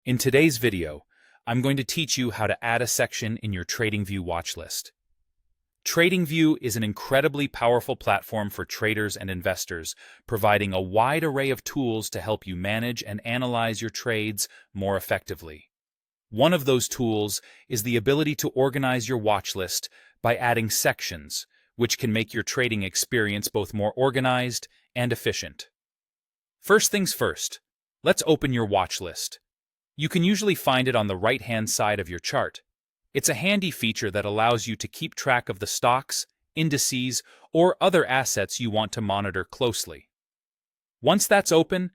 In today's video, I'm going to teach you how to add a section in your TradingView watchlist. TradingView is an incredibly powerful platform for traders and investors, providing a wide array of tools to help you manage and analyze your trades more effectively. One of those tools is the ability to organize your watchlist by adding sections, which can make your trading experience both more organized and efficient. First things first, let's open your watchlist. You can usually find it on the right-hand side of your chart. It's a handy feature that allows you to keep track of the stocks, indices, or other assets you want to monitor closely. Once that's open,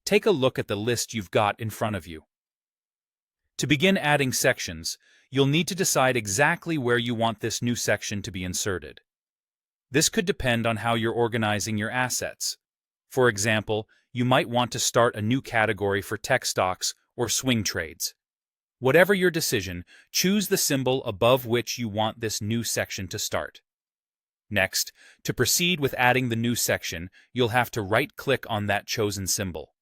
take a look at the list you've got in front of you. To begin adding sections, you'll need to decide exactly where you want this new section to be inserted. This could depend on how you're organizing your assets. For example, you might want to start a new category for tech stocks or swing trades. Whatever your decision, choose the symbol above which you want this new section to start. Next, to proceed with adding the new section, you'll have to right-click on that chosen symbol.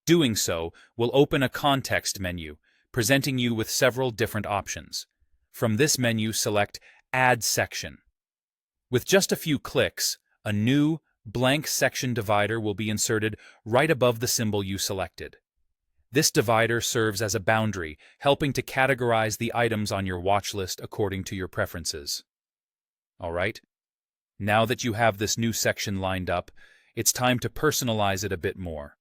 Doing so will open a context menu, presenting you with several different options. From this menu, select Add Section. With just a few clicks, a new, blank section divider will be inserted right above the symbol you selected. This divider serves as a boundary, helping to categorize the items on your watch list according to your preferences. Alright, now that you have this new section lined up, it's time to personalize it a bit more.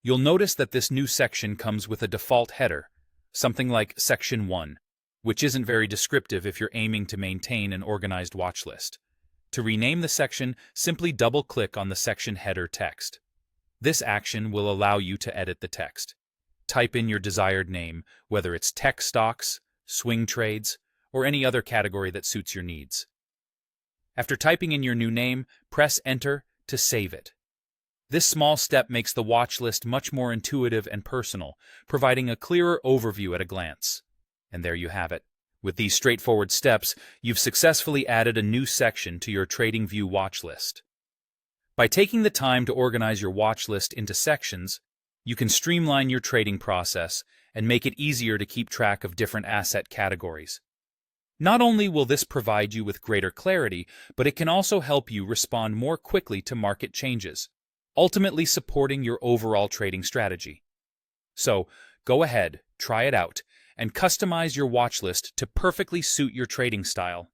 You'll notice that this new section comes with a default header, something like Section 1, which isn't very descriptive if you're aiming to maintain an organized watch list. To rename the section, simply double-click on the section header text. This action will allow you to edit the text. Type in your desired name, whether it's tech stocks, swing trades, or any other category that suits your needs. After typing in your new name, press Enter to save it. This small step makes the watch list much more intuitive and personal, providing a clearer overview at a glance. And there you have it. With these straightforward steps, you've successfully added a new section to your TradingView watch list. By taking the time to organize your watch list into sections, you can streamline your trading process and make it easier to keep track of different asset categories. Not only will this provide you with greater clarity, but it can also help you respond more quickly to market changes, ultimately supporting your overall trading strategy. So, go ahead, try it out, and customize your watch list to perfectly suit your trading style.